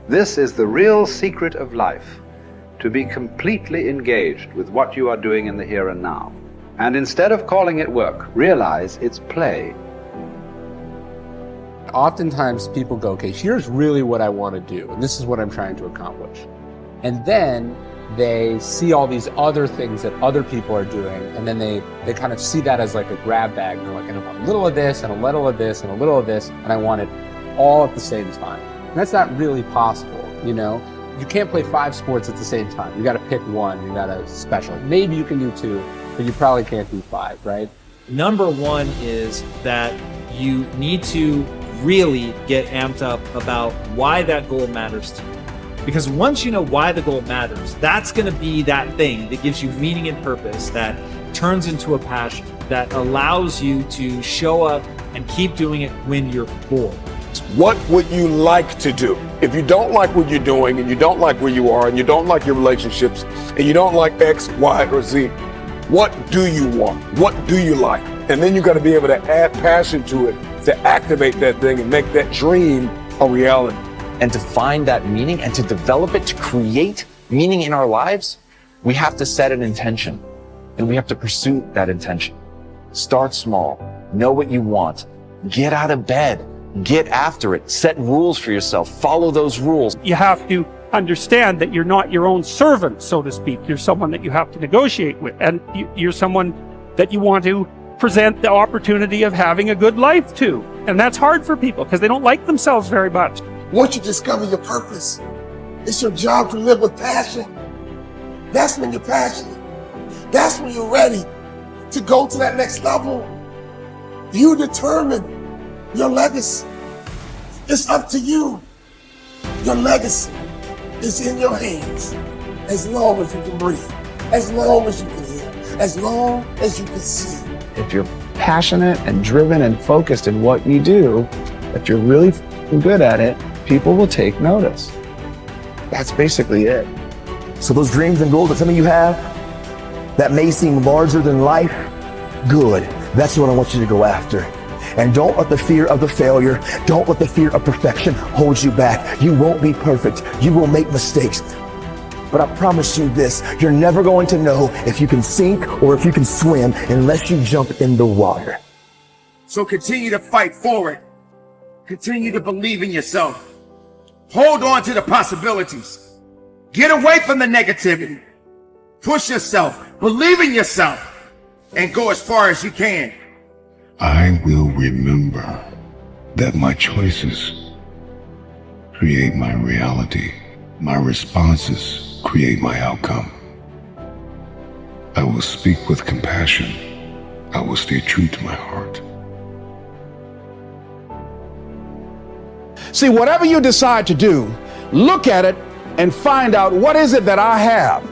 This is the real secret of life, to be completely engaged with what you are doing in the here and now. And instead of calling it work, realize it's play. Oftentimes people go, okay, here's really what I want to do, and this is what I'm trying to accomplish. And then they see all these other things that other people are doing, and then they kind of see that as like a grab bag. And they're like, I want a little of this, and a little of this, and a little of this, and I want it all at the same time. And that's not really possible, you know? You can't play 5 sports at the same time. You got to pick one, you got to specialize. Maybe you can do 2, but you probably can't do 5, right? Number one is that you need to really get amped up about why that goal matters to you. Because once you know why the goal matters, that's going to be that thing that gives you meaning and purpose, that turns into a passion, that allows you to show up and keep doing it when you're bored. What would you like to do? If you don't like what you're doing, and you don't like where you are, and you don't like your relationships, and you don't like X, Y, or Z, what do you want? What do you like? And then you got to be able to add passion to it, to activate that thing and make that dream a reality. And to find that meaning and to develop it, to create meaning in our lives, we have to set an intention and we have to pursue that intention. Start small, know what you want, get out of bed, get after it, set rules for yourself, follow those rules. You have to understand that you're not your own servant, so to speak. You're someone that you have to negotiate with, and you're someone that you want to present the opportunity of having a good life to. And that's hard for people because they don't like themselves very much. Once you discover your purpose, it's your job to live with passion. That's when you're passionate. That's when you're ready to go to that next level. You determine your legacy. It's up to you. Your legacy is in your hands. As long as you can breathe, as long as you can hear, as long as you can see. If you're passionate and driven and focused in what you do, if you're really good at it, people will take notice. That's basically it. So those dreams and goals that some of you have that may seem larger than life, good. That's what I want you to go after. And don't let the fear of the failure, don't let the fear of perfection hold you back. You won't be perfect. You will make mistakes. But I promise you this, you're never going to know if you can sink or if you can swim unless you jump in the water. So continue to fight forward. Continue to believe in yourself. Hold on to the possibilities. Get away from the negativity. Push yourself, believe in yourself, and go as far as you can. I will remember that my choices create my reality. My responses create my outcome. I will speak with compassion. I will stay true to my heart. See, whatever you decide to do, look at it and find out what is it that I have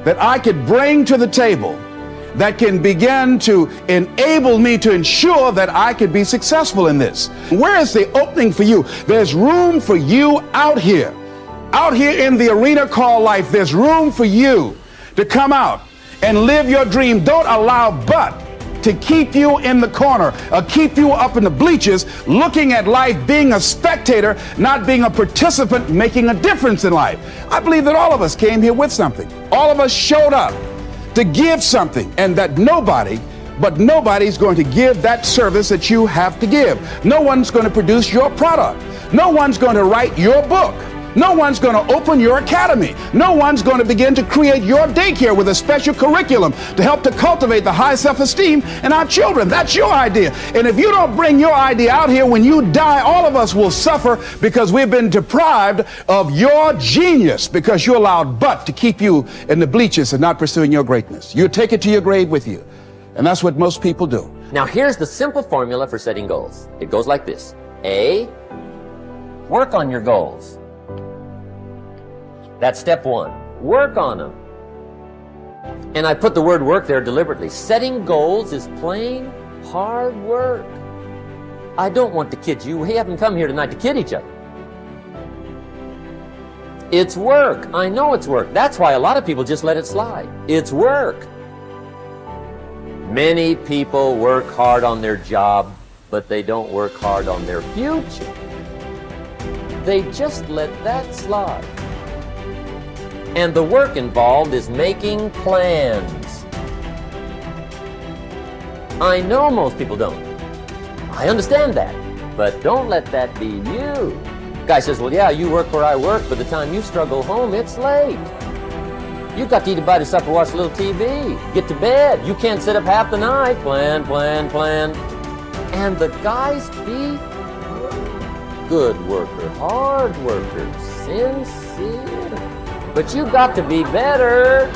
that I could bring to the table that can begin to enable me to ensure that I could be successful in this. Where is the opening for you? There's room for you out here in the arena called life. There's room for you to come out and live your dream. Don't allow but to keep you in the corner or keep you up in the bleachers looking at life, being a spectator, not being a participant, making a difference in life. I believe that all of us came here with something. All of us showed up to give something, and that nobody's going to give that service that you have to give. No one's going to produce your product. No one's going to write your book. No one's going to open your academy. No one's going to begin to create your daycare with a special curriculum to help to cultivate the high self-esteem in our children. That's your idea. And if you don't bring your idea out here, when you die, all of us will suffer because we've been deprived of your genius because you allowed but to keep you in the bleachers and not pursuing your greatness. You take it to your grave with you. And that's what most people do. Now here's the simple formula for setting goals. It goes like this. A, work on your goals. That's step 1. Work on them. And I put the word work there deliberately. Setting goals is plain hard work. I don't want to kid you. We haven't come here tonight to kid each other. It's work. I know it's work. That's why a lot of people just let it slide. It's work. Many people work hard on their job, but they don't work hard on their future. They just let that slide. And the work involved is making plans. I know most people don't. I understand that. But don't let that be you. Guy says, well, yeah, you work where I work. By the time you struggle home, it's late. You've got to eat a bite of supper, watch a little TV, get to bed. You can't sit up half the night. Plan, plan, plan. And the guys be good worker, hard worker, sincere. But you've got to be better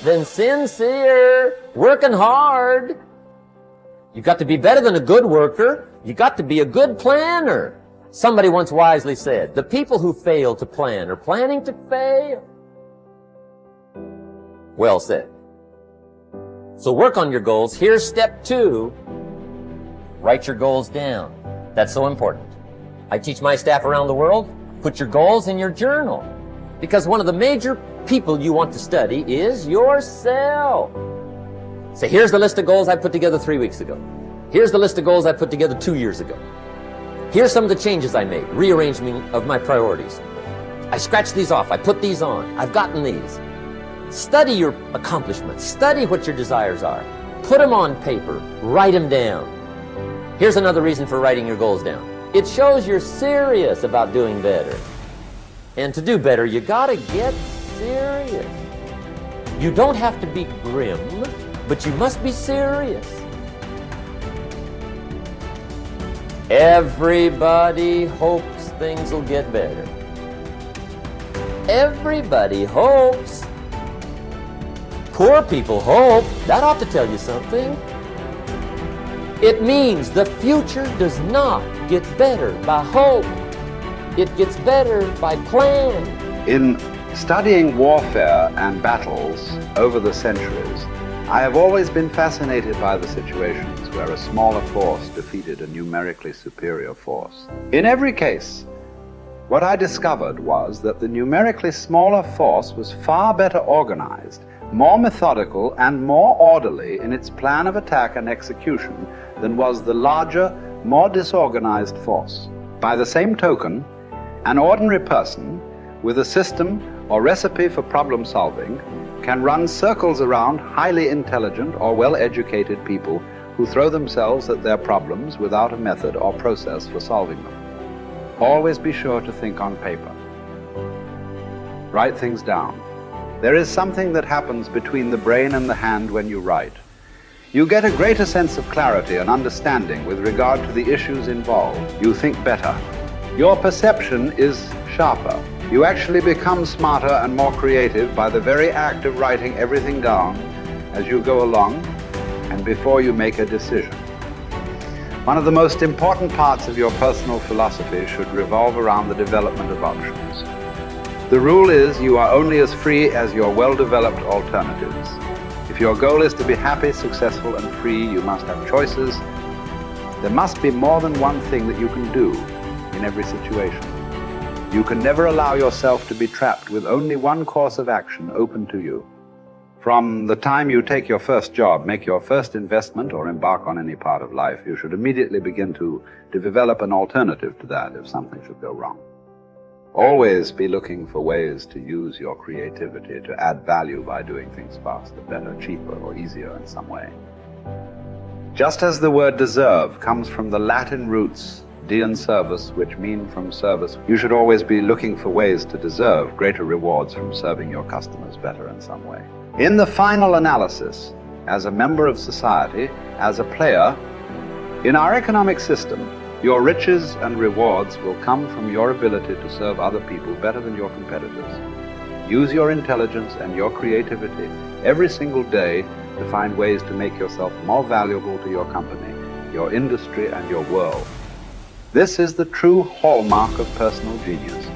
than sincere, working hard. You've got to be better than a good worker. You've got to be a good planner. Somebody once wisely said, the people who fail to plan are planning to fail. Well said. So work on your goals. Here's step 2. Write your goals down. That's so important. I teach my staff around the world, put your goals in your journal. Because one of the major people you want to study is yourself. So here's the list of goals I put together 3 weeks ago. Here's the list of goals I put together 2 years ago. Here's some of the changes I made, rearrangement of my priorities. I scratched these off, I put these on, I've gotten these. Study your accomplishments, study what your desires are. Put them on paper, write them down. Here's another reason for writing your goals down. It shows you're serious about doing better. And to do better, you gotta get serious. You don't have to be grim, but you must be serious. Everybody hopes things will get better. Everybody hopes. Poor people hope. That ought to tell you something. It means the future does not get better by hope. It gets better by plan. In studying warfare and battles over the centuries, I have always been fascinated by the situations where a smaller force defeated a numerically superior force. In every case, what I discovered was that the numerically smaller force was far better organized, more methodical, and more orderly in its plan of attack and execution than was the larger, more disorganized force. By the same token, an ordinary person with a system or recipe for problem solving can run circles around highly intelligent or well-educated people who throw themselves at their problems without a method or process for solving them. Always be sure to think on paper. Write things down. There is something that happens between the brain and the hand when you write. You get a greater sense of clarity and understanding with regard to the issues involved. You think better. Your perception is sharper. You actually become smarter and more creative by the very act of writing everything down as you go along and before you make a decision. One of the most important parts of your personal philosophy should revolve around the development of options. The rule is you are only as free as your well-developed alternatives. If your goal is to be happy, successful, and free, you must have choices. There must be more than one thing that you can do in every situation. You can never allow yourself to be trapped with only one course of action open to you. From the time you take your first job, make your first investment, or embark on any part of life, you should immediately begin to develop an alternative to that if something should go wrong. Always be looking for ways to use your creativity to add value by doing things faster, better, cheaper, or easier in some way. Just as the word deserve comes from the Latin roots de and servus, which mean from service, you should always be looking for ways to deserve greater rewards from serving your customers better in some way. In the final analysis, as a member of society, as a player, in our economic system, your riches and rewards will come from your ability to serve other people better than your competitors. Use your intelligence and your creativity every single day to find ways to make yourself more valuable to your company, your industry, and your world. This is the true hallmark of personal genius.